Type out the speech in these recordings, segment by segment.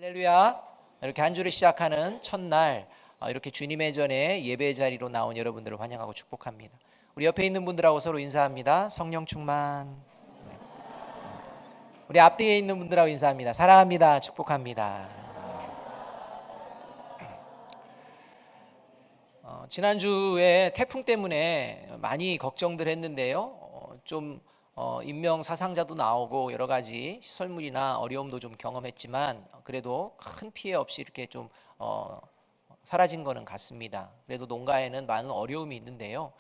할렐루야. 이렇게 한 주를 시작하는 첫날 이렇게 주님의 전에 예배 자리로 나온 여러분들을 환영하고 축복합니다. 우리 옆에 있는 분들하고 서로 인사합니다. 성령 충만. 우리 앞뒤에 있는 분들하고 인사합니다. 사랑합니다. 축복합니다. 지난주에 태풍 때문에 많이 걱정들 했는데요. 인명 사상자도 나오고 여러 가지 시설물이나 어려움도 좀 경험했지만 그래도 큰 피해 없이 이렇게 사라진 거는 같습니다. 그래도 농가에는 많은 어려움이 있는데요.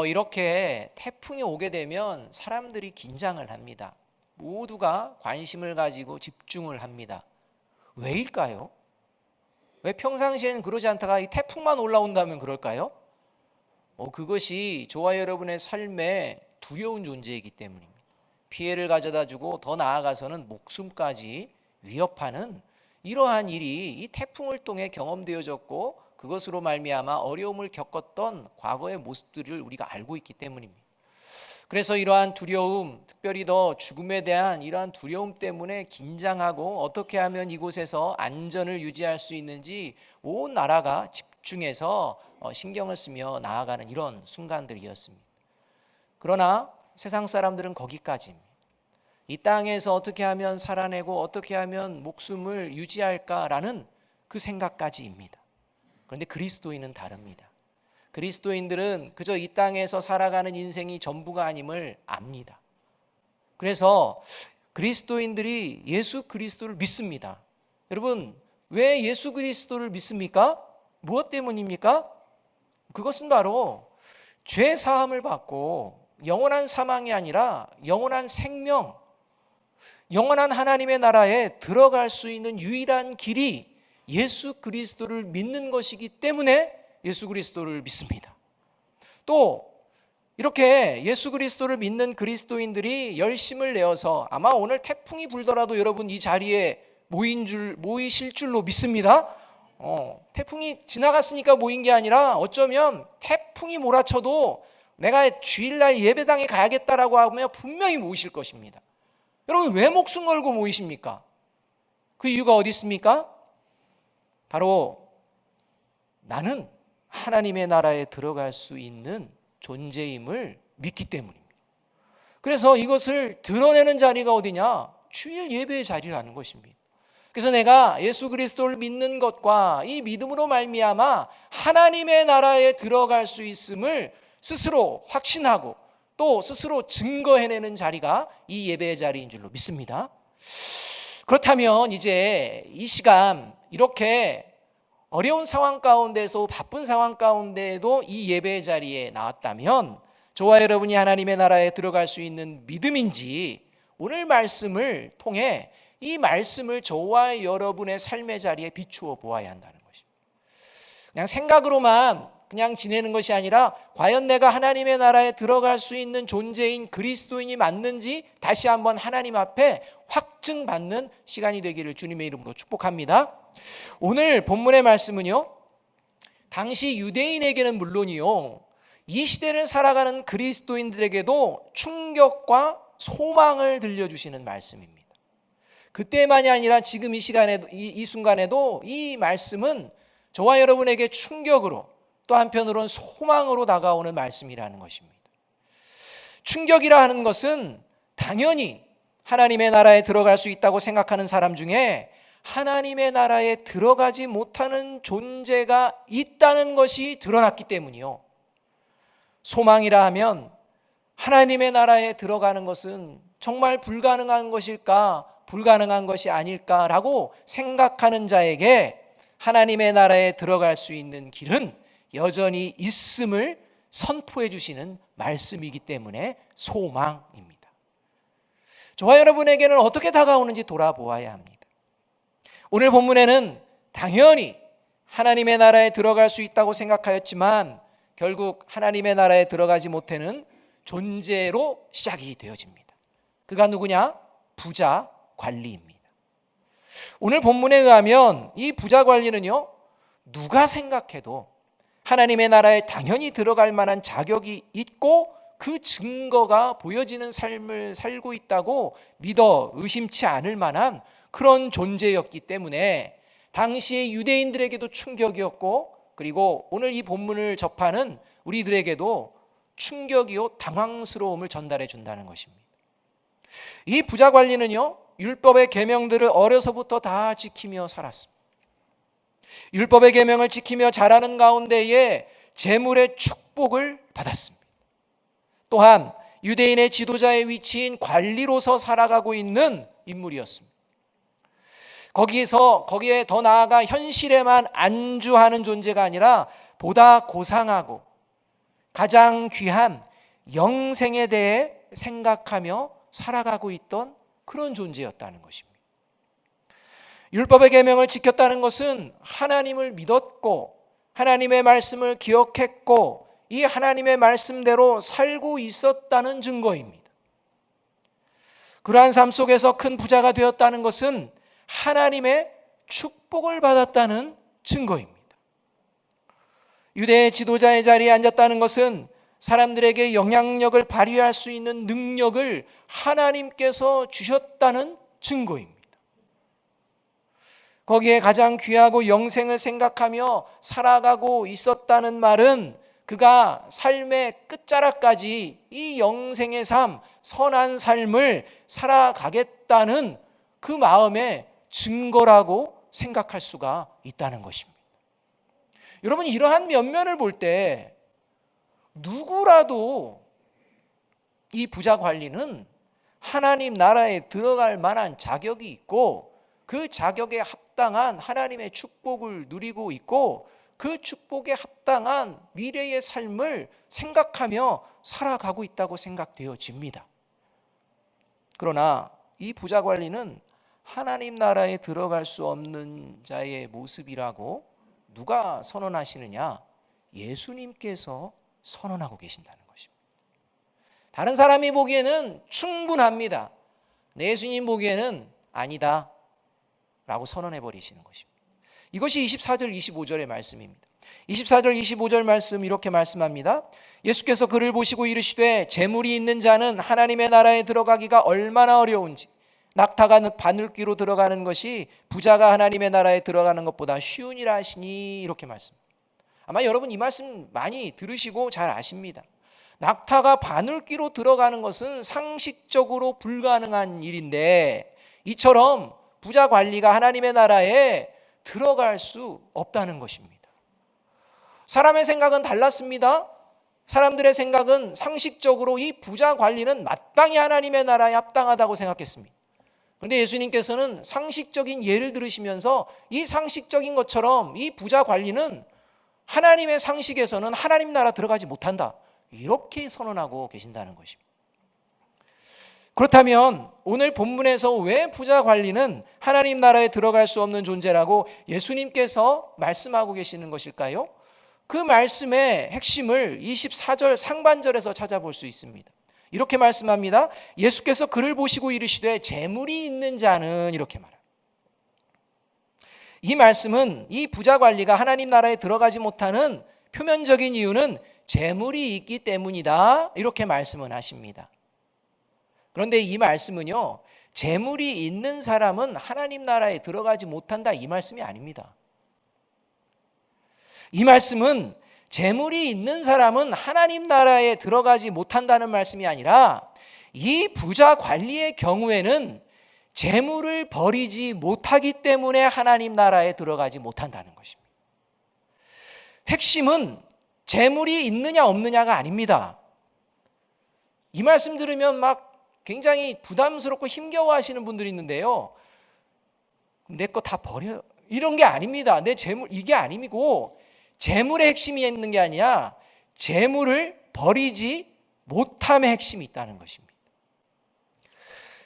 이렇게 태풍이 오게 되면 사람들이 긴장을 합니다. 모두가 관심을 가지고 집중을 합니다. 왜일까요? 왜 평상시에는 그러지 않다가 이 태풍만 올라온다면 그럴까요? 그것이 저와 여러분의 삶에 두려운 존재이기 때문입니다. 피해를 가져다 주고 더 나아가서는 목숨까지 위협하는 이러한 일이 이 태풍을 통해 경험되어졌고 그것으로 말미암아 어려움을 겪었던 과거의 모습들을 우리가 알고 있기 때문입니다. 그래서 이러한 두려움, 특별히 더 죽음에 대한 이러한 두려움 때문에 긴장하고 어떻게 하면 이곳에서 안전을 유지할 수 있는지 온 나라가 집중해서 신경을 쓰며 나아가는 이런 순간들이었습니다. 그러나 세상 사람들은 거기까지입니다. 이 땅에서 어떻게 하면 살아내고 어떻게 하면 목숨을 유지할까라는 그 생각까지입니다. 그런데 그리스도인은 다릅니다. 그리스도인들은 그저 이 땅에서 살아가는 인생이 전부가 아님을 압니다. 그래서 그리스도인들이 예수 그리스도를 믿습니다. 여러분, 왜 예수 그리스도를 믿습니까? 무엇 때문입니까? 그것은 바로 죄 사함을 받고 영원한 사망이 아니라 영원한 생명, 영원한 하나님의 나라에 들어갈 수 있는 유일한 길이 예수 그리스도를 믿는 것이기 때문에 예수 그리스도를 믿습니다. 또 이렇게 예수 그리스도를 믿는 그리스도인들이 열심을 내어서 아마 오늘 태풍이 불더라도 여러분 이 자리에 모이실 줄로 믿습니다. 태풍이 지나갔으니까 모인 게 아니라 어쩌면 태풍이 몰아쳐도 내가 주일날 예배당에 가야겠다라고 하면 분명히 모이실 것입니다. 여러분, 왜 목숨 걸고 모이십니까? 그 이유가 어디 있습니까? 바로 나는 하나님의 나라에 들어갈 수 있는 존재임을 믿기 때문입니다. 그래서 이것을 드러내는 자리가 어디냐? 주일 예배의 자리라는 것입니다. 그래서 내가 예수 그리스도를 믿는 것과 이 믿음으로 말미암아 하나님의 나라에 들어갈 수 있음을 스스로 확신하고 또 스스로 증거해내는 자리가 이 예배의 자리인 줄로 믿습니다. 그렇다면 이제 이 시간 이렇게 어려운 상황 가운데서 바쁜 상황 가운데에도 이 예배의 자리에 나왔다면 저와 여러분이 하나님의 나라에 들어갈 수 있는 믿음인지 오늘 말씀을 통해 이 말씀을 저와 여러분의 삶의 자리에 비추어 보아야 한다는 것입니다. 그냥 생각으로만 그냥 지내는 것이 아니라 과연 내가 하나님의 나라에 들어갈 수 있는 존재인 그리스도인이 맞는지 다시 한번 하나님 앞에 확증받는 시간이 되기를 주님의 이름으로 축복합니다. 오늘 본문의 말씀은요, 당시 유대인에게는 물론이요, 이 시대를 살아가는 그리스도인들에게도 충격과 소망을 들려주시는 말씀입니다. 그때만이 아니라 지금 이 시간에도 이 순간에도 이 말씀은 저와 여러분에게 충격으로 또 한편으로는 소망으로 다가오는 말씀이라는 것입니다. 충격이라 하는 것은 당연히 하나님의 나라에 들어갈 수 있다고 생각하는 사람 중에 하나님의 나라에 들어가지 못하는 존재가 있다는 것이 드러났기 때문이요. 소망이라 하면 하나님의 나라에 들어가는 것은 정말 불가능한 것일까, 불가능한 것이 아닐까라고 생각하는 자에게 하나님의 나라에 들어갈 수 있는 길은 여전히 있음을 선포해 주시는 말씀이기 때문에 소망입니다. 저와 여러분에게는 어떻게 다가오는지 돌아보아야 합니다. 오늘 본문에는 당연히 하나님의 나라에 들어갈 수 있다고 생각하였지만 결국 하나님의 나라에 들어가지 못하는 존재로 시작이 되어집니다. 그가 누구냐? 부자 관리입니다. 오늘 본문에 의하면 이 부자 관리는요, 누가 생각해도 하나님의 나라에 당연히 들어갈 만한 자격이 있고 그 증거가 보여지는 삶을 살고 있다고 믿어 의심치 않을 만한 그런 존재였기 때문에 당시의 유대인들에게도 충격이었고, 그리고 오늘 이 본문을 접하는 우리들에게도 충격이요 당황스러움을 전달해 준다는 것입니다. 이 부자 관리는요, 율법의 계명들을 어려서부터 다 지키며 살았습니다. 율법의 계명을 지키며 자라는 가운데에 재물의 축복을 받았습니다. 또한 유대인의 지도자의 위치인 관리로서 살아가고 있는 인물이었습니다. 거기에 더 나아가 현실에만 안주하는 존재가 아니라 보다 고상하고 가장 귀한 영생에 대해 생각하며 살아가고 있던 그런 존재였다는 것입니다. 율법의 계명을 지켰다는 것은 하나님을 믿었고 하나님의 말씀을 기억했고 이 하나님의 말씀대로 살고 있었다는 증거입니다. 그러한 삶 속에서 큰 부자가 되었다는 것은 하나님의 축복을 받았다는 증거입니다. 유대의 지도자의 자리에 앉았다는 것은 사람들에게 영향력을 발휘할 수 있는 능력을 하나님께서 주셨다는 증거입니다. 거기에 가장 귀하고 영생을 생각하며 살아가고 있었다는 말은 그가 삶의 끝자락까지 이 영생의 삶, 선한 삶을 살아가겠다는 그 마음의 증거라고 생각할 수가 있다는 것입니다. 여러분, 이러한 면면을 볼 때 누구라도 이 부자 관리는 하나님 나라에 들어갈 만한 자격이 있고 그 자격에 합당한 하나님의 축복을 누리고 있고 그 축복에 합당한 미래의 삶을 생각하며 살아가고 있다고 생각되어집니다. 그러나 이 부자 관리는 하나님 나라에 들어갈 수 없는 자의 모습이라고 누가 선언하시느냐? 예수님께서 선언하고 계신다는 것입니다. 다른 사람이 보기에는 충분합니다. 예수님 보기에는 아니다 라고 선언해 버리시는 것입니다. 이것이 24절 25절의 말씀입니다. 24절 25절 말씀 이렇게 말씀합니다. 예수께서 그를 보시고 이르시되 재물이 있는 자는 하나님의 나라에 들어가기가 얼마나 어려운지 낙타가 바늘귀로 들어가는 것이 부자가 하나님의 나라에 들어가는 것보다 쉬우니라 하시니 이렇게 말씀합니다. 아마 여러분 이 말씀 많이 들으시고 잘 아십니다. 낙타가 바늘귀로 들어가는 것은 상식적으로 불가능한 일인데 이처럼 부자 관리가 하나님의 나라에 들어갈 수 없다는 것입니다. 사람의 생각은 달랐습니다. 사람들의 생각은 상식적으로 이 부자 관리는 마땅히 하나님의 나라에 합당하다고 생각했습니다. 그런데 예수님께서는 상식적인 예를 들으시면서 이 상식적인 것처럼 이 부자 관리는 하나님의 상식에서는 하나님 나라 들어가지 못한다, 이렇게 선언하고 계신다는 것입니다. 그렇다면 오늘 본문에서 왜 부자 관리는 하나님 나라에 들어갈 수 없는 존재라고 예수님께서 말씀하고 계시는 것일까요? 그 말씀의 핵심을 24절 상반절에서 찾아볼 수 있습니다. 이렇게 말씀합니다. 예수께서 그를 보시고 이르시되 재물이 있는 자는, 이렇게 말합니다. 이 말씀은 이 부자 관리가 하나님 나라에 들어가지 못하는 표면적인 이유는 재물이 있기 때문이다, 이렇게 말씀을 하십니다. 그런데 이 말씀은요, 재물이 있는 사람은 하나님 나라에 들어가지 못한다, 이 말씀이 아닙니다. 이 말씀은 재물이 있는 사람은 하나님 나라에 들어가지 못한다는 말씀이 아니라 이 부자 관리의 경우에는 재물을 버리지 못하기 때문에 하나님 나라에 들어가지 못한다는 것입니다. 핵심은 재물이 있느냐 없느냐가 아닙니다. 이 말씀 들으면 막 굉장히 부담스럽고 힘겨워하시는 분들이 있는데요, 내 거 다 버려, 이런 게 아닙니다. 내 재물, 이게 아니고 재물의 핵심이 있는 게 아니라 재물을 버리지 못함의 핵심이 있다는 것입니다.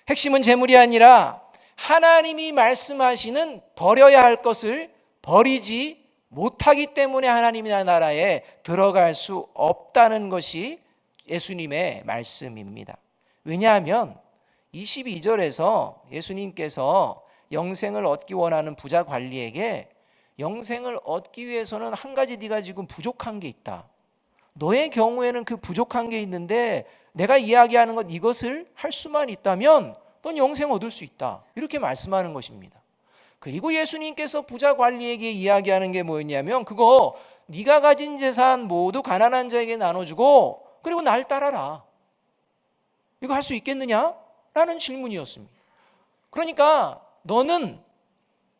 핵심은 재물이 아니라 하나님이 말씀하시는 버려야 할 것을 버리지 못하기 때문에 하나님의 나라에 들어갈 수 없다는 것이 예수님의 말씀입니다. 왜냐하면 22절에서 예수님께서 영생을 얻기 원하는 부자 관리에게 영생을 얻기 위해서는 한 가지 네가 지금 부족한 게 있다, 너의 경우에는 그 부족한 게 있는데 내가 이야기하는 것 이것을 할 수만 있다면 넌 영생 얻을 수 있다. 이렇게 말씀하는 것입니다. 그리고 예수님께서 부자 관리에게 이야기하는 게 뭐였냐면 그거 네가 가진 재산 모두 가난한 자에게 나눠주고 그리고 날 따라라. 이거 할 수 있겠느냐? 라는 질문이었습니다. 그러니까 너는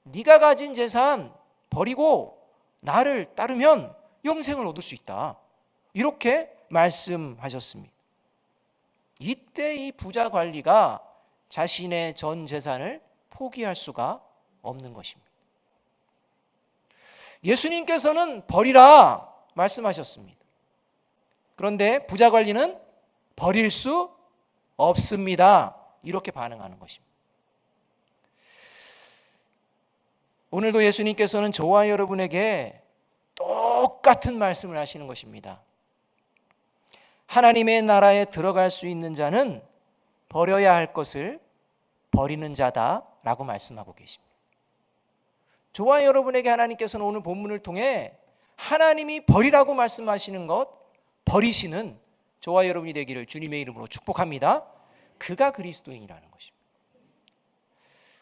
네가 가진 재산 버리고 나를 따르면 영생을 얻을 수 있다. 이렇게 말씀하셨습니다. 이때 이 부자 관리가 자신의 전 재산을 포기할 수가 없는 것입니다. 예수님께서는 버리라 말씀하셨습니다. 그런데 부자 관리는 버릴 수 없습니다. 이렇게 반응하는 것입니다. 오늘도 예수님께서는 저와 여러분에게 똑같은 말씀을 하시는 것입니다. 하나님의 나라에 들어갈 수 있는 자는 버려야 할 것을 버리는 자다라고 말씀하고 계십니다. 저와 여러분에게 하나님께서는 오늘 본문을 통해 하나님이 버리라고 말씀하시는 것, 버리시는 저와 여러분이 되기를 주님의 이름으로 축복합니다. 그가 그리스도인이라는 것입니다.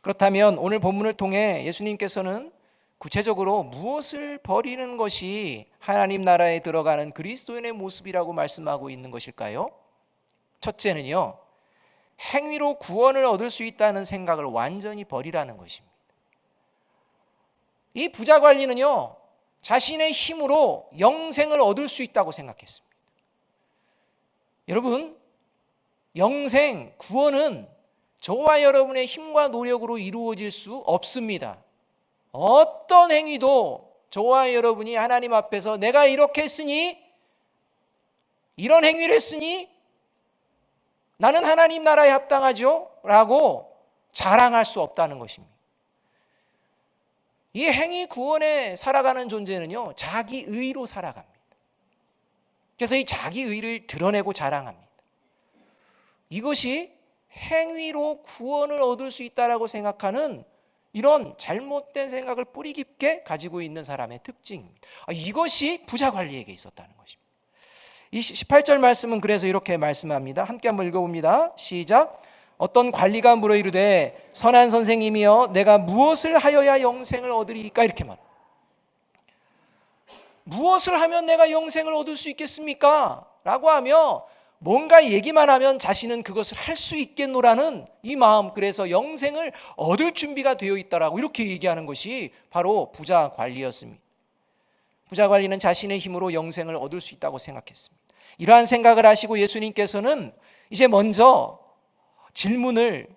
그렇다면 오늘 본문을 통해 예수님께서는 구체적으로 무엇을 버리는 것이 하나님 나라에 들어가는 그리스도인의 모습이라고 말씀하고 있는 것일까요? 첫째는요, 행위로 구원을 얻을 수 있다는 생각을 완전히 버리라는 것입니다. 이 부자 관리는요, 자신의 힘으로 영생을 얻을 수 있다고 생각했습니다. 여러분, 영생, 구원은 저와 여러분의 힘과 노력으로 이루어질 수 없습니다. 어떤 행위도 저와 여러분이 하나님 앞에서 내가 이렇게 했으니, 이런 행위를 했으니 나는 하나님 나라에 합당하죠? 라고 자랑할 수 없다는 것입니다. 이 행위 구원에 살아가는 존재는요, 자기 의로 살아갑니다. 그래서 이 자기 의를 드러내고 자랑합니다. 이것이 행위로 구원을 얻을 수 있다라고 생각하는 이런 잘못된 생각을 뿌리 깊게 가지고 있는 사람의 특징입니다. 이것이 부자 관리에게 있었다는 것입니다. 이 18절 말씀은 그래서 이렇게 말씀합니다. 함께 한번 읽어봅니다. 시작. 어떤 관리가 물어 이르되 선한 선생님이여 내가 무엇을 하여야 영생을 얻으리까? 이렇게 말합니다. 무엇을 하면 내가 영생을 얻을 수 있겠습니까? 라고 하며 뭔가 얘기만 하면 자신은 그것을 할 수 있겠노라는 이 마음, 그래서 영생을 얻을 준비가 되어 있다라고 이렇게 얘기하는 것이 바로 부자 관리였습니다. 부자 관리는 자신의 힘으로 영생을 얻을 수 있다고 생각했습니다. 이러한 생각을 하시고 예수님께서는 이제 먼저 뜸을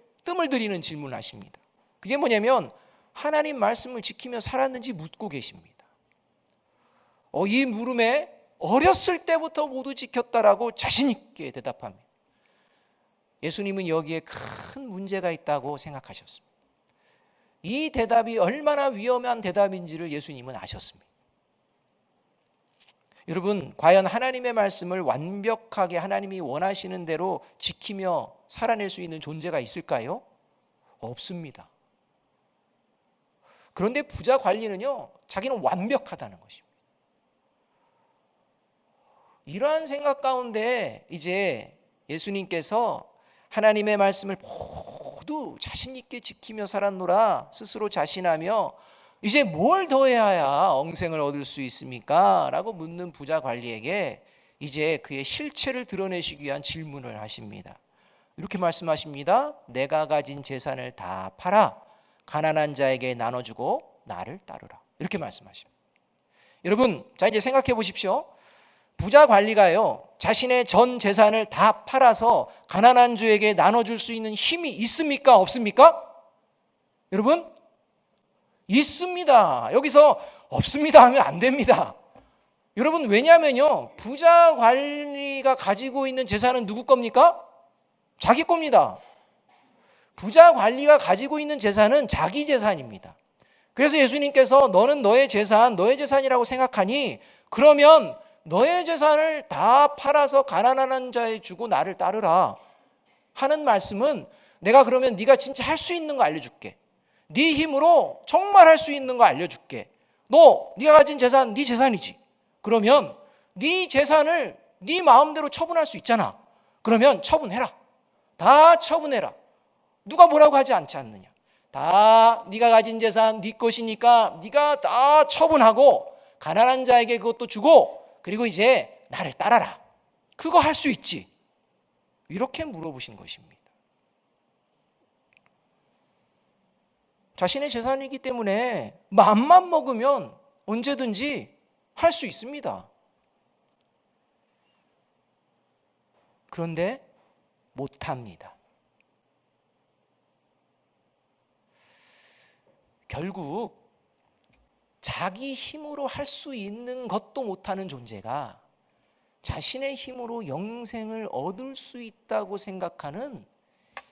들이는 질문을 하십니다. 그게 뭐냐면 하나님 말씀을 지키며 살았는지 묻고 계십니다. 이 물음에 어렸을 때부터 모두 지켰다라고 자신 있게 대답합니다. 예수님은 여기에 큰 문제가 있다고 생각하셨습니다. 이 대답이 얼마나 위험한 대답인지를 예수님은 아셨습니다. 여러분, 과연 하나님의 말씀을 완벽하게 하나님이 원하시는 대로 지키며 살아낼 수 있는 존재가 있을까요? 없습니다. 그런데 부자 관리는요, 자기는 완벽하다는 것입니다. 이러한 생각 가운데 이제 예수님께서 하나님의 말씀을 모두 자신 있게 지키며 살았노라 스스로 자신하며 이제 뭘 더해야 영생을 얻을 수 있습니까? 라고 묻는 부자 관리에게 이제 그의 실체를 드러내시기 위한 질문을 하십니다. 이렇게 말씀하십니다. 내가 가진 재산을 다 팔아 가난한 자에게 나눠주고 나를 따르라. 이렇게 말씀하십니다. 여러분, 자 이제 생각해 보십시오. 부자 관리가요, 자신의 전 재산을 다 팔아서 가난한 주에게 나눠줄 수 있는 힘이 있습니까? 없습니까? 여러분, 있습니다. 여기서 없습니다 하면 안 됩니다. 여러분, 왜냐하면요, 부자 관리가 가지고 있는 재산은 누구 겁니까? 자기 겁니다. 부자 관리가 가지고 있는 재산은 자기 재산입니다. 그래서 예수님께서 너는 너의 재산이라고 생각하니 그러면 너의 재산을 다 팔아서 가난한 자에 주고 나를 따르라 하는 말씀은, 내가 그러면 네가 진짜 할 수 있는 거 알려줄게. 네 힘으로 정말 할 수 있는 거 알려줄게. 네가 가진 재산 네 재산이지. 그러면 네 재산을 네 마음대로 처분할 수 있잖아. 그러면 처분해라. 다 처분해라. 누가 뭐라고 하지 않지 않느냐. 다 네가 가진 재산 네 것이니까 네가 다 처분하고 가난한 자에게 그것도 주고 그리고 이제 나를 따라라. 그거 할 수 있지. 이렇게 물어보신 것입니다. 자신의 재산이기 때문에 마음만 먹으면 언제든지 할 수 있습니다. 그런데 못합니다. 결국 자기 힘으로 할 수 있는 것도 못하는 존재가 자신의 힘으로 영생을 얻을 수 있다고 생각하는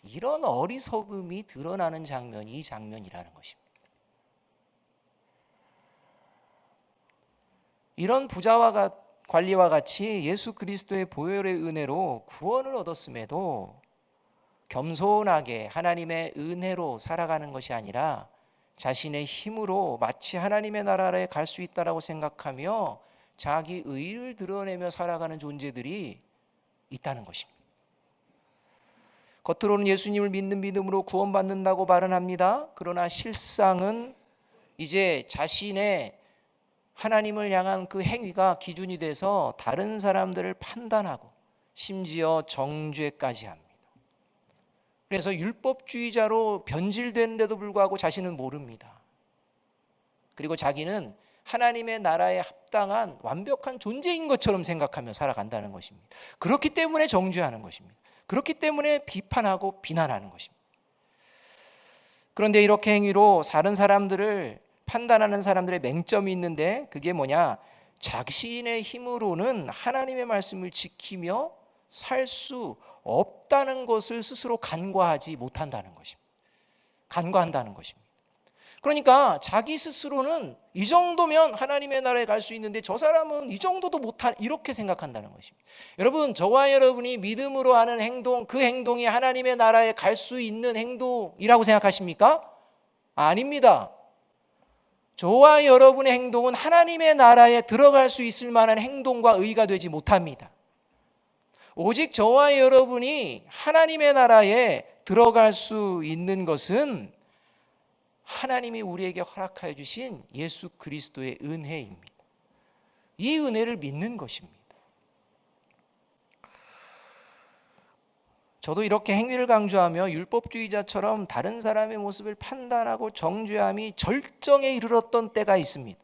이런 어리석음이 드러나는 장면이 이 장면이라는 것입니다. 이런 부자와 관리와 같이 예수 그리스도의 보혈의 은혜로 구원을 얻었음에도 겸손하게 하나님의 은혜로 살아가는 것이 아니라 자신의 힘으로 마치 하나님의 나라에 갈 수 있다라고 생각하며 자기 의를 드러내며 살아가는 존재들이 있다는 것입니다. 겉으로는 예수님을 믿는 믿음으로 구원받는다고 발언합니다. 그러나 실상은 이제 자신의 하나님을 향한 그 행위가 기준이 돼서 다른 사람들을 판단하고 심지어 정죄까지 합니다. 그래서 율법주의자로 변질되는데도 불구하고 자신은 모릅니다. 그리고 자기는 하나님의 나라에 합당한 완벽한 존재인 것처럼 생각하며 살아간다는 것입니다. 그렇기 때문에 정죄하는 것입니다. 그렇기 때문에 비판하고 비난하는 것입니다. 그런데 이렇게 행위로 다른 사람들을 판단하는 사람들의 맹점이 있는데 그게 뭐냐? 자신의 힘으로는 하나님의 말씀을 지키며 살 수 없다는 것을 스스로 간과하지 못한다는 것입니다. 간과한다는 것입니다. 그러니까 자기 스스로는 이 정도면 하나님의 나라에 갈 수 있는데 저 사람은 이 정도도 못한 이렇게 생각한다는 것입니다. 여러분, 저와 여러분이 믿음으로 하는 행동, 그 행동이 하나님의 나라에 갈 수 있는 행동이라고 생각하십니까? 아닙니다. 저와 여러분의 행동은 하나님의 나라에 들어갈 수 있을 만한 행동과 의가 되지 못합니다. 오직 저와 여러분이 하나님의 나라에 들어갈 수 있는 것은 하나님이 우리에게 허락하여 주신 예수 그리스도의 은혜입니다. 이 은혜를 믿는 것입니다. 저도 이렇게 행위를 강조하며 율법주의자처럼 다른 사람의 모습을 판단하고 정죄함이 절정에 이르렀던 때가 있습니다.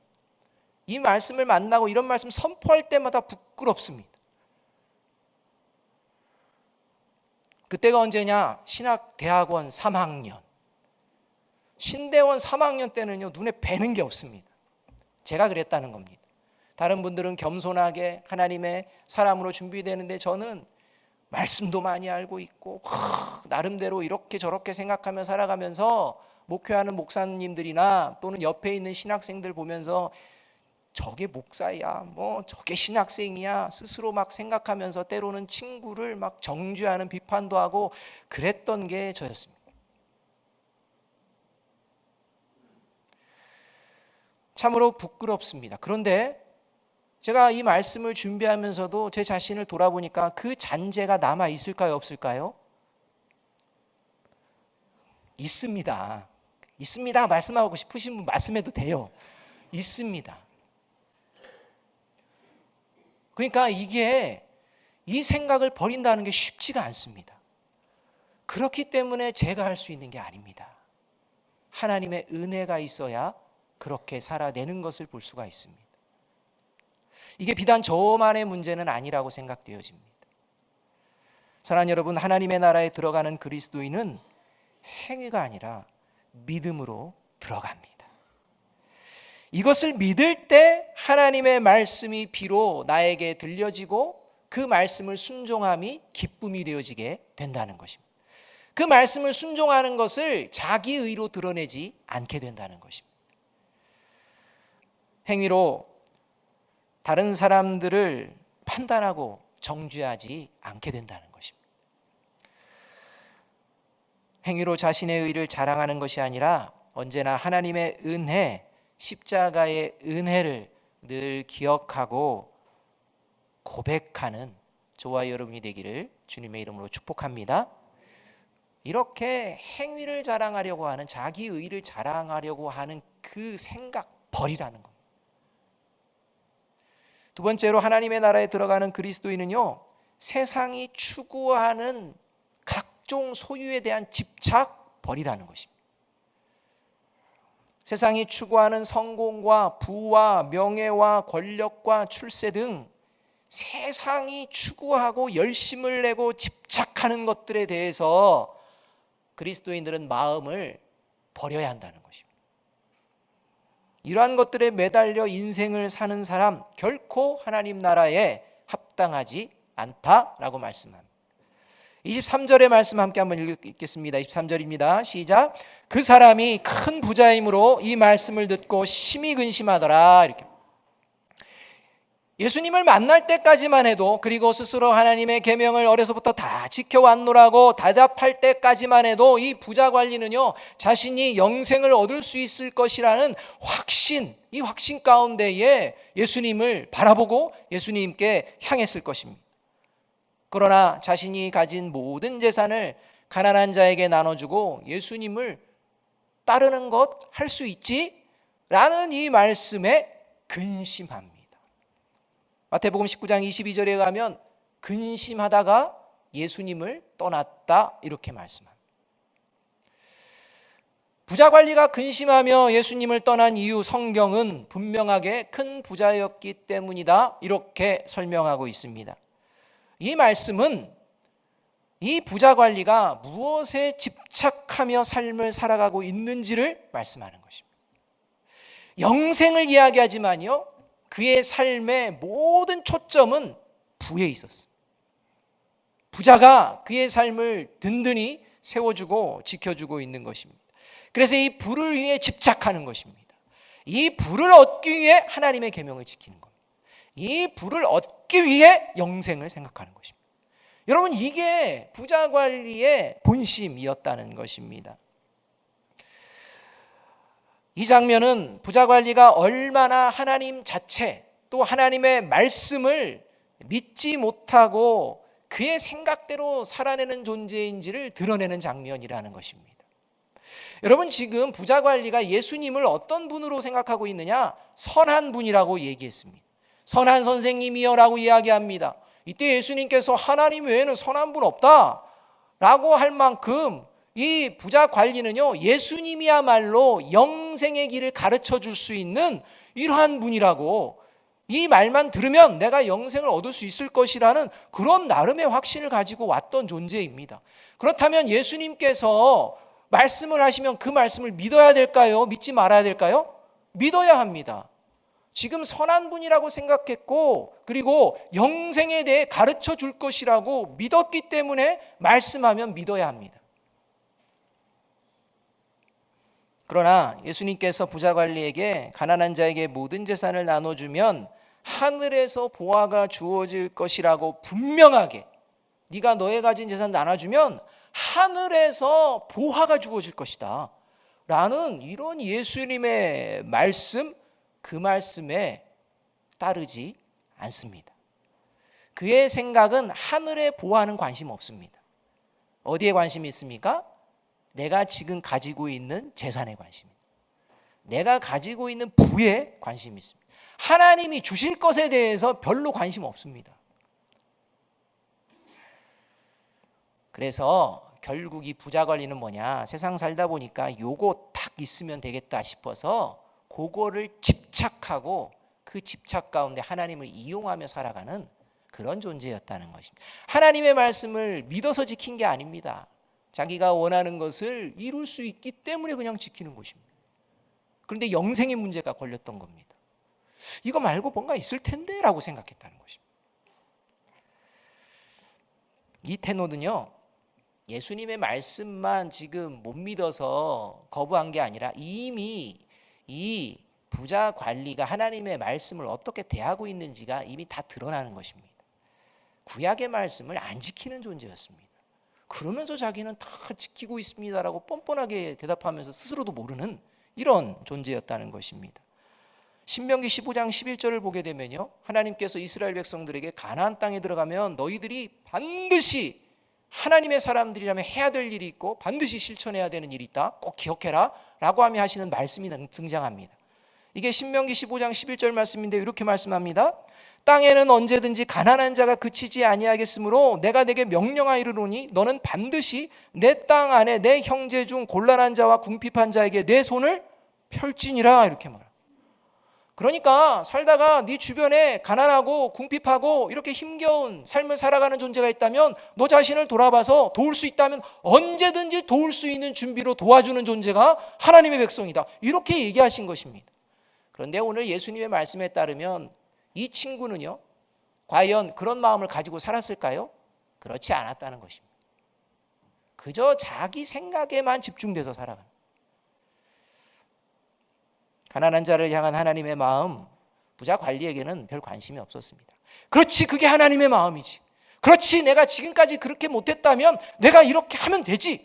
이 말씀을 만나고 이런 말씀 선포할 때마다 부끄럽습니다. 그때가 언제냐? 신학대학원 3학년. 신대원 3학년 때는요, 눈에 뵈는 게 없습니다. 제가 그랬다는 겁니다. 다른 분들은 겸손하게 하나님의 사람으로 준비되는데 저는 말씀도 많이 알고 있고 나름대로 이렇게 저렇게 생각하며 살아가면서 목회하는 목사님들이나 또는 옆에 있는 신학생들 보면서 저게 목사야, 뭐 저게 신학생이야 스스로 막 생각하면서 때로는 친구를 막 정죄하는 비판도 하고 그랬던 게 저였습니다. 참으로 부끄럽습니다. 그런데 제가 이 말씀을 준비하면서도 제 자신을 돌아보니까 그 잔재가 남아 있을까요, 없을까요? 있습니다. 있습니다. 말씀하고 싶으신 분 말씀해도 돼요. 있습니다. 그러니까 이게 이 생각을 버린다는 게 쉽지가 않습니다. 그렇기 때문에 제가 할 수 있는 게 아닙니다. 하나님의 은혜가 있어야 그렇게 살아내는 것을 볼 수가 있습니다. 이게 비단 저만의 문제는 아니라고 생각되어집니다. 사랑하는 여러분, 하나님의 나라에 들어가는 그리스도인은 행위가 아니라 믿음으로 들어갑니다. 이것을 믿을 때 하나님의 말씀이 비로 나에게 들려지고 그 말씀을 순종함이 기쁨이 되어지게 된다는 것입니다. 그 말씀을 순종하는 것을 자기 의로 드러내지 않게 된다는 것입니다. 행위로 다른 사람들을 판단하고 정죄하지 않게 된다는 것입니다. 행위로 자신의 의를 자랑하는 것이 아니라 언제나 하나님의 은혜, 십자가의 은혜를 늘 기억하고 고백하는 저와 여러분이 되기를 주님의 이름으로 축복합니다. 이렇게 행위를 자랑하려고 하는, 자기 의를 자랑하려고 하는 그 생각 버리라는 겁니다. 두 번째로 하나님의 나라에 들어가는 그리스도인은요, 세상이 추구하는 각종 소유에 대한 집착 버리라는 것입니다. 세상이 추구하는 성공과 부와 명예와 권력과 출세 등 세상이 추구하고 열심을 내고 집착하는 것들에 대해서 그리스도인들은 마음을 버려야 한다는 것입니다. 이러한 것들에 매달려 인생을 사는 사람 결코 하나님 나라에 합당하지 않다라고 말씀합니다. 23절의 말씀 함께 한번 읽겠습니다. 23절입니다. 시작. 그 사람이 큰 부자이므로 이 말씀을 듣고 심히 근심하더라. 이렇게. 예수님을 만날 때까지만 해도, 그리고 스스로 하나님의 계명을 어려서부터 다 지켜왔노라고 대답할 때까지만 해도 이 부자 관리는요, 자신이 영생을 얻을 수 있을 것이라는 확신, 이 확신 가운데에 예수님을 바라보고 예수님께 향했을 것입니다. 그러나 자신이 가진 모든 재산을 가난한 자에게 나눠주고 예수님을 따르는 것 할 수 있지? 라는 이 말씀에 근심합니다. 마태복음 19장 22절에 가면 근심하다가 예수님을 떠났다 이렇게 말씀합니다. 부자 관리가 근심하며 예수님을 떠난 이유, 성경은 분명하게 큰 부자였기 때문이다 이렇게 설명하고 있습니다. 이 말씀은 이 부자 관리가 무엇에 집착하며 삶을 살아가고 있는지를 말씀하는 것입니다. 영생을 이야기하지만요, 그의 삶의 모든 초점은 부에 있었습니다. 부자가 그의 삶을 든든히 세워주고 지켜주고 있는 것입니다. 그래서 이 부를 위해 집착하는 것입니다. 이 부를 얻기 위해 하나님의 계명을 지키는 겁니다. 이 부를 얻기 위해 영생을 생각하는 것입니다. 여러분, 이게 부자 관리의 본심이었다는 것입니다. 이 장면은 부자 관리가 얼마나 하나님 자체, 또 하나님의 말씀을 믿지 못하고 그의 생각대로 살아내는 존재인지를 드러내는 장면이라는 것입니다. 여러분, 지금 부자 관리가 예수님을 어떤 분으로 생각하고 있느냐? 선한 분이라고 얘기했습니다. 선한 선생님이여 라고 이야기합니다. 이때 예수님께서 하나님 외에는 선한 분 없다 라고 할 만큼 이 부자 관리는요, 예수님이야말로 영생의 길을 가르쳐 줄 수 있는 이러한 분이라고, 이 말만 들으면 내가 영생을 얻을 수 있을 것이라는 그런 나름의 확신을 가지고 왔던 존재입니다. 그렇다면 예수님께서 말씀을 하시면 그 말씀을 믿어야 될까요? 믿지 말아야 될까요? 믿어야 합니다. 지금 선한 분이라고 생각했고, 그리고 영생에 대해 가르쳐 줄 것이라고 믿었기 때문에 말씀하면 믿어야 합니다. 그러나 예수님께서 부자 관리에게, 가난한 자에게 모든 재산을 나눠주면 하늘에서 보화가 주어질 것이라고 분명하게, 네가 너의 가진 재산 나눠주면 하늘에서 보화가 주어질 것이다 라는 이런 예수님의 말씀, 그 말씀에 따르지 않습니다. 그의 생각은 하늘의 보화는 관심 없습니다. 어디에 관심이 있습니까? 내가 지금 가지고 있는 재산에 관심입니다. 내가 가지고 있는 부에 관심이 있습니다. 하나님이 주실 것에 대해서 별로 관심 없습니다. 그래서 결국 이 부자 관리는 뭐냐? 세상 살다 보니까 요거 딱 있으면 되겠다 싶어서 그거를 집착하고 그 집착 가운데 하나님을 이용하며 살아가는 그런 존재였다는 것입니다. 하나님의 말씀을 믿어서 지킨 게 아닙니다. 자기가 원하는 것을 이룰 수 있기 때문에 그냥 지키는 것입니다. 그런데 영생의 문제가 걸렸던 겁니다. 이거 말고 뭔가 있을 텐데 라고 생각했다는 것입니다. 이 테노는요, 예수님의 말씀만 지금 못 믿어서 거부한 게 아니라 이미 이 부자 관리가 하나님의 말씀을 어떻게 대하고 있는지가 이미 다 드러나는 것입니다. 구약의 말씀을 안 지키는 존재였습니다. 그러면서 자기는 다 지키고 있습니다라고 뻔뻔하게 대답하면서 스스로도 모르는 이런 존재였다는 것입니다. 신명기 15장 11절을 보게 되면요, 하나님께서 이스라엘 백성들에게 가나안 땅에 들어가면 너희들이 반드시 하나님의 사람들이라면 해야 될 일이 있고 반드시 실천해야 되는 일이 있다. 꼭 기억해라 라고 하며 하시는 말씀이 등장합니다. 이게 신명기 15장 11절 말씀인데 이렇게 말씀합니다. 땅에는 언제든지 가난한 자가 그치지 아니하겠으므로 내가 내게 명령하이르노니 너는 반드시 내 땅 안에 내 형제 중 곤란한 자와 궁핍한 자에게 내 손을 펼지니라 이렇게 말합니다. 그러니까 살다가 네 주변에 가난하고 궁핍하고 이렇게 힘겨운 삶을 살아가는 존재가 있다면 너 자신을 돌아봐서 도울 수 있다면 언제든지 도울 수 있는 준비로 도와주는 존재가 하나님의 백성이다. 이렇게 얘기하신 것입니다. 그런데 오늘 예수님의 말씀에 따르면 이 친구는요, 과연 그런 마음을 가지고 살았을까요? 그렇지 않았다는 것입니다. 그저 자기 생각에만 집중돼서 살아가는. 가난한 자를 향한 하나님의 마음, 부자 관리에게는 별 관심이 없었습니다. 그렇지, 그게 하나님의 마음이지. 그렇지, 내가 지금까지 그렇게 못했다면 내가 이렇게 하면 되지.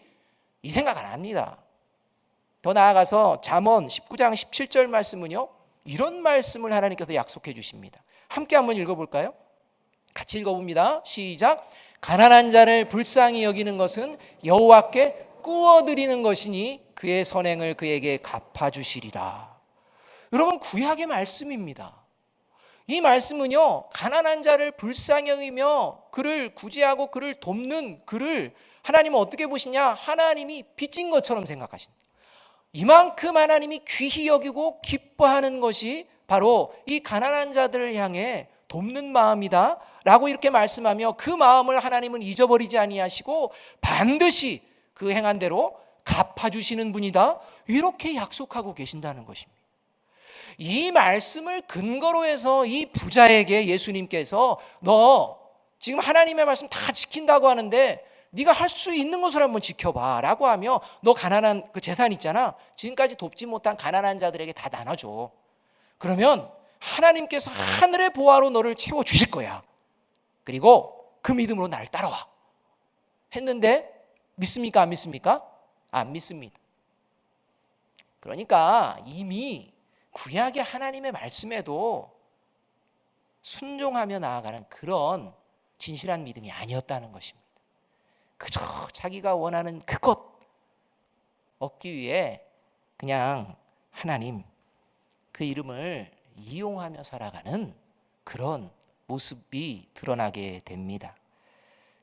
이 생각 안 합니다. 더 나아가서 잠언 19장 17절 말씀은요, 이런 말씀을 하나님께서 약속해 주십니다. 함께 한번 읽어볼까요? 같이 읽어봅니다. 시작. 가난한 자를 불쌍히 여기는 것은 여호와께 꾸어드리는 것이니 그의 선행을 그에게 갚아주시리라. 여러분, 구약의 말씀입니다. 이 말씀은요, 가난한 자를 불쌍히 여기며 그를 구제하고 그를 돕는 그를 하나님은 어떻게 보시냐? 하나님이 빚진 것처럼 생각하신다. 이만큼 하나님이 귀히 여기고 기뻐하는 것이 바로 이 가난한 자들을 향해 돕는 마음이다 라고 이렇게 말씀하며 그 마음을 하나님은 잊어버리지 아니하시고 반드시 그 행한 대로 갚아주시는 분이다, 이렇게 약속하고 계신다는 것입니다. 이 말씀을 근거로 해서 이 부자에게 예수님께서 너 지금 하나님의 말씀 다 지킨다고 하는데 네가 할 수 있는 것을 한번 지켜봐 라고 하며 너 가난한 그 재산 있잖아, 지금까지 돕지 못한 가난한 자들에게 다 나눠줘. 그러면 하나님께서 하늘의 보화로 너를 채워주실 거야. 그리고 그 믿음으로 나를 따라와 했는데 믿습니까? 안 믿습니까? 안 믿습니다. 그러니까 이미 구약의 하나님의 말씀에도 순종하며 나아가는 그런 진실한 믿음이 아니었다는 것입니다. 그저 자기가 원하는 그것 얻기 위해 그냥 하나님 그 이름을 이용하며 살아가는 그런 모습이 드러나게 됩니다.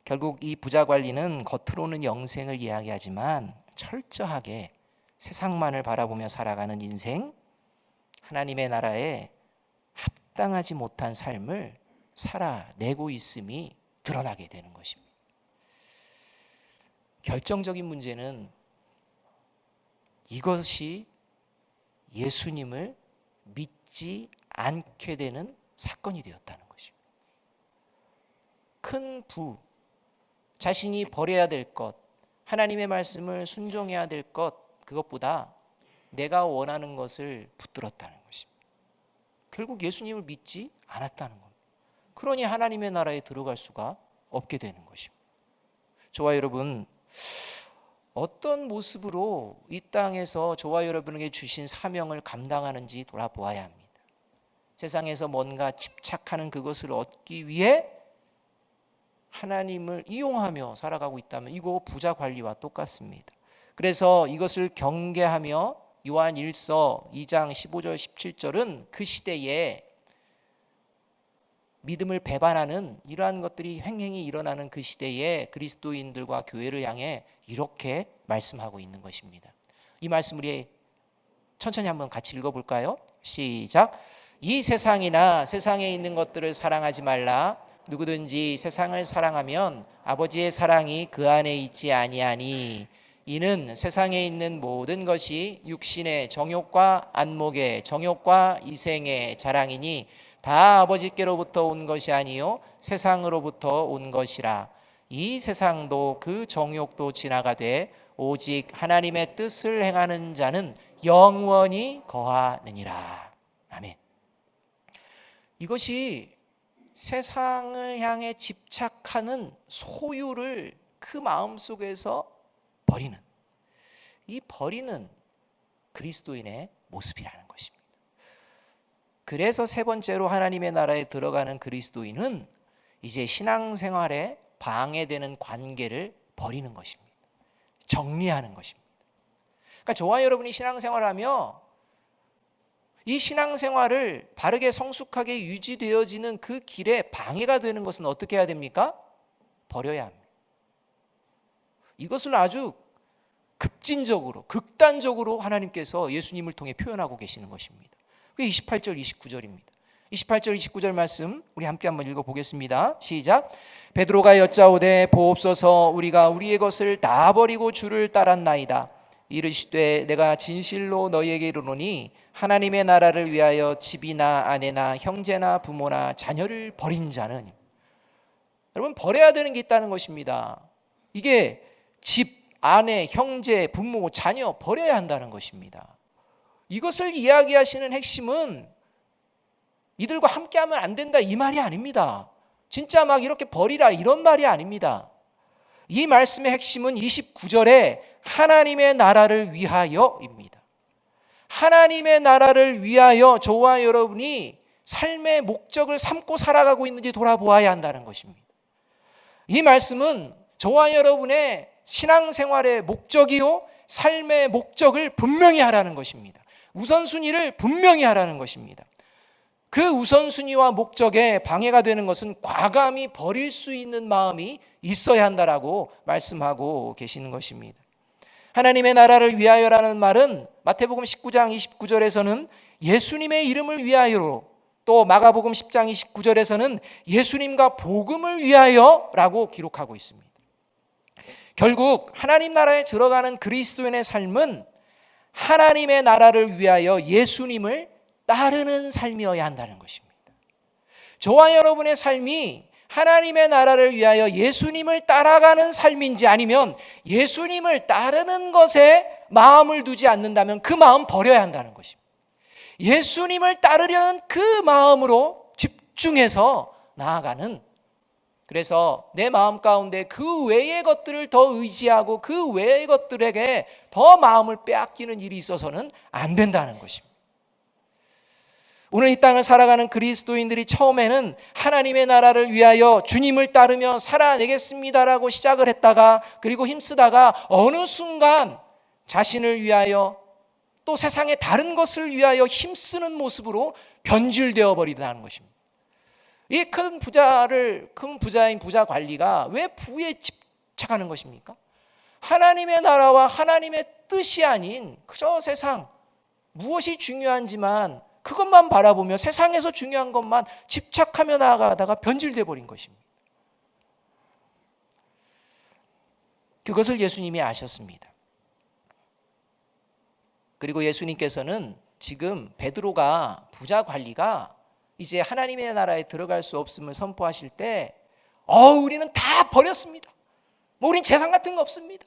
결국 이 부자 관리는 겉으로는 영생을 이야기하지만 철저하게 세상만을 바라보며 살아가는 인생, 하나님의 나라에 합당하지 못한 삶을 살아내고 있음이 드러나게 되는 것입니다. 결정적인 문제는 이것이 예수님을 믿지 않게 되는 사건이 되었다는 것입니다. 큰 부, 자신이 버려야 될 것, 하나님의 말씀을 순종해야 될 것, 그것보다 내가 원하는 것을 붙들었다는 것입니다. 결국 예수님을 믿지 않았다는 겁니다. 그러니 하나님의 나라에 들어갈 수가 없게 되는 것입니다. 저와 여러분, 어떤 모습으로 이 땅에서 저와 여러분에게 주신 사명을 감당하는지 돌아보아야 합니다. 세상에서 뭔가 집착하는 그것을 얻기 위해 하나님을 이용하며 살아가고 있다면 이거 부자 관리와 똑같습니다. 그래서 이것을 경계하며 요한 1서 2장 15절 17절은 그 시대에 믿음을 배반하는 이러한 것들이 횡행이 일어나는 그 시대에 그리스도인들과 교회를 향해 이렇게 말씀하고 있는 것입니다. 이 말씀 우리 천천히 한번 같이 읽어볼까요? 시작. 이 세상이나 세상에 있는 것들을 사랑하지 말라. 누구든지 세상을 사랑하면 아버지의 사랑이 그 안에 있지 아니하니 이는 세상에 있는 모든 것이 육신의 정욕과 안목의 정욕과 이생의 자랑이니 다 아버지께로부터 온 것이 아니요 세상으로부터 온 것이라. 이 세상도 그 정욕도 지나가되 오직 하나님의 뜻을 행하는 자는 영원히 거하느니라. 아멘. 이것이 세상을 향해 집착하는 소유를 그 마음속에서 버리는, 이 버리는 그리스도인의 모습이라는 것입니다. 그래서 세 번째로 하나님의 나라에 들어가는 그리스도인은 이제 신앙생활에 방해되는 관계를 버리는 것입니다. 정리하는 것입니다. 그러니까 저와 여러분이 신앙생활하며 이 신앙생활을 바르게 성숙하게 유지되어지는 그 길에 방해가 되는 것은 어떻게 해야 됩니까? 버려야 합니다. 이것을 아주 급진적으로, 극단적으로 하나님께서 예수님을 통해 표현하고 계시는 것입니다. 그게 28절, 29절입니다. 28절, 29절 말씀 우리 함께 한번 읽어보겠습니다. 시작. 베드로가 여짜오되 보옵소서 우리가 우리의 것을 다 버리고 주를 따랐나이다. 이르시되 내가 진실로 너희에게 이르노니 하나님의 나라를 위하여 집이나 아내나 형제나 부모나 자녀를 버린 자는, 여러분 버려야 되는 게 있다는 것입니다. 이게 집, 아내, 형제, 부모, 자녀 버려야 한다는 것입니다. 이것을 이야기하시는 핵심은 이들과 함께하면 안 된다 이 말이 아닙니다. 진짜 막 이렇게 버리라 이런 말이 아닙니다. 이 말씀의 핵심은 29절에 하나님의 나라를 위하여입니다. 하나님의 나라를 위하여 저와 여러분이 삶의 목적을 삼고 살아가고 있는지 돌아보아야 한다는 것입니다. 이 말씀은 저와 여러분의 신앙생활의 목적이요 삶의 목적을 분명히 하라는 것입니다. 우선순위를 분명히 하라는 것입니다. 그 우선순위와 목적에 방해가 되는 것은 과감히 버릴 수 있는 마음이 있어야 한다라고 말씀하고 계시는 것입니다. 하나님의 나라를 위하여라는 말은 마태복음 19장 29절에서는 예수님의 이름을 위하여로, 또 마가복음 10장 29절에서는 예수님과 복음을 위하여라고 기록하고 있습니다. 결국 하나님 나라에 들어가는 그리스도인의 삶은 하나님의 나라를 위하여 예수님을 따르는 삶이어야 한다는 것입니다. 저와 여러분의 삶이 하나님의 나라를 위하여 예수님을 따라가는 삶인지 아니면 예수님을 따르는 것에 마음을 두지 않는다면 그 마음 버려야 한다는 것입니다. 예수님을 따르려는 그 마음으로 집중해서 나아가는, 그래서 내 마음 가운데 그 외의 것들을 더 의지하고 그 외의 것들에게 더 마음을 빼앗기는 일이 있어서는 안 된다는 것입니다. 오늘 이 땅을 살아가는 그리스도인들이 처음에는 하나님의 나라를 위하여 주님을 따르며 살아내겠습니다라고 시작을 했다가, 그리고 힘쓰다가 어느 순간 자신을 위하여 또 세상의 다른 것을 위하여 힘쓰는 모습으로 변질되어 버리다는 것입니다. 이 큰 부자인 부자 관리가 왜 부에 집착하는 것입니까? 하나님의 나라와 하나님의 뜻이 아닌 그저 세상, 무엇이 중요한지만 그것만 바라보며 세상에서 중요한 것만 집착하며 나아가다가 변질돼 버린 것입니다. 그것을 예수님이 아셨습니다. 그리고 예수님께서는 지금 베드로가, 부자 관리가 이제 하나님의 나라에 들어갈 수 없음을 선포하실 때 우리는 다 버렸습니다. 우린 재산 같은 거 없습니다.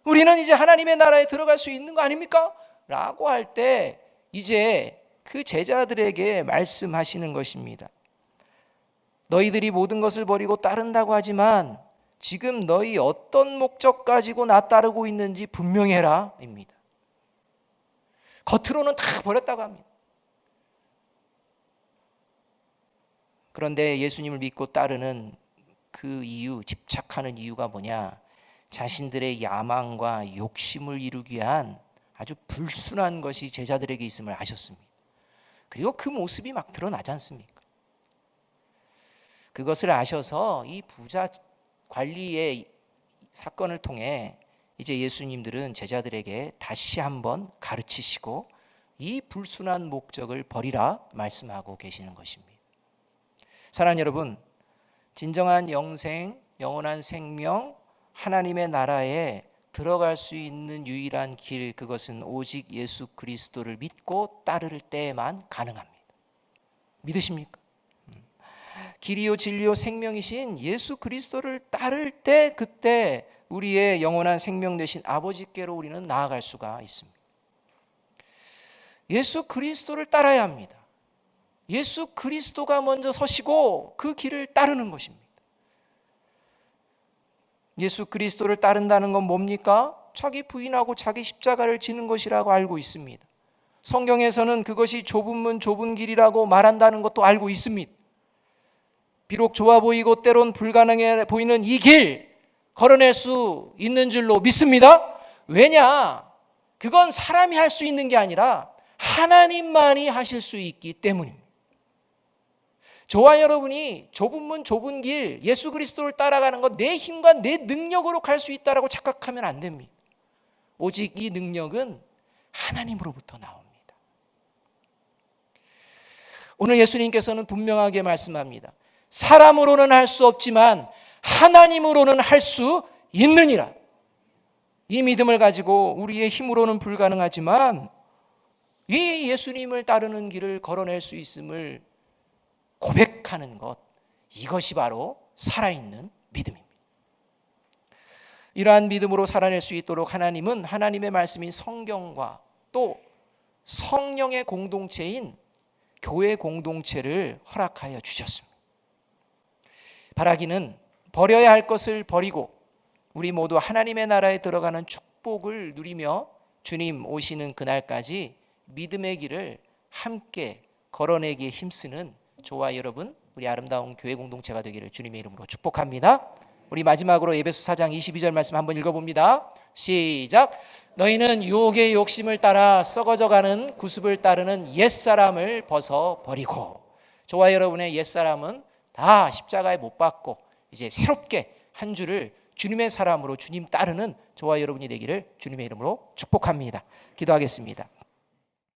우리는 이제 하나님의 나라에 들어갈 수 있는 거 아닙니까? 라고 할 때 이제 그 제자들에게 말씀하시는 것입니다. 너희들이 모든 것을 버리고 따른다고 하지만 지금 너희 어떤 목적 가지고 나 따르고 있는지 분명히 해라 입니다. 겉으로는 다 버렸다고 합니다. 그런데 예수님을 믿고 따르는 그 이유, 집착하는 이유가 뭐냐? 자신들의 야망과 욕심을 이루기 위한 아주 불순한 것이 제자들에게 있음을 아셨습니다. 그리고 그 모습이 막 드러나지 않습니까? 그것을 아셔서 이 부자 관리의 사건을 통해 이제 예수님들은 제자들에게 다시 한번 가르치시고 이 불순한 목적을 버리라 말씀하고 계시는 것입니다. 사랑하는 여러분, 진정한 영생, 영원한 생명, 하나님의 나라에 들어갈 수 있는 유일한 길, 그것은 오직 예수 그리스도를 믿고 따를 때에만 가능합니다. 믿으십니까? 길이요 진리요 생명이신 예수 그리스도를 따를 때, 그때 우리의 영원한 생명 되신 아버지께로 우리는 나아갈 수가 있습니다. 예수 그리스도를 따라야 합니다. 예수 그리스도가 먼저 서시고 그 길을 따르는 것입니다. 예수 그리스도를 따른다는 건 뭡니까? 자기 부인하고 자기 십자가를 지는 것이라고 알고 있습니다. 성경에서는 그것이 좁은 문 좁은 길이라고 말한다는 것도 알고 있습니다. 비록 좋아 보이고 때론 불가능해 보이는 이 길 걸어낼 수 있는 줄로 믿습니다. 왜냐? 그건 사람이 할 수 있는 게 아니라 하나님만이 하실 수 있기 때문입니다. 저와 여러분이 좁은 문 좁은 길 예수 그리스도를 따라가는 것 내 힘과 내 능력으로 갈 수 있다라고 착각하면 안 됩니다. 오직 이 능력은 하나님으로부터 나옵니다. 오늘 예수님께서는 분명하게 말씀합니다. 사람으로는 할 수 없지만 하나님으로는 할 수 있느니라. 이 믿음을 가지고 우리의 힘으로는 불가능하지만 이 예수님을 따르는 길을 걸어낼 수 있음을 고백하는 것, 이것이 바로 살아있는 믿음입니다. 이러한 믿음으로 살아낼 수 있도록 하나님은 하나님의 말씀인 성경과 또 성령의 공동체인 교회 공동체를 허락하여 주셨습니다. 바라기는 버려야 할 것을 버리고 우리 모두 하나님의 나라에 들어가는 축복을 누리며 주님 오시는 그날까지 믿음의 길을 함께 걸어내기에 힘쓰는 저와 여러분, 우리 아름다운 교회 공동체가 되기를 주님의 이름으로 축복합니다. 우리 마지막으로 에베소 4장 22절 말씀 한번 읽어봅니다. 시작. 너희는 유혹의 욕심을 따라 썩어져가는 구습을 따르는 옛사람을 벗어버리고. 저와 여러분의 옛사람은 다 십자가에 못 박고 이제 새롭게 한 주를 주님의 사람으로 주님 따르는 저와 여러분이 되기를 주님의 이름으로 축복합니다. 기도하겠습니다.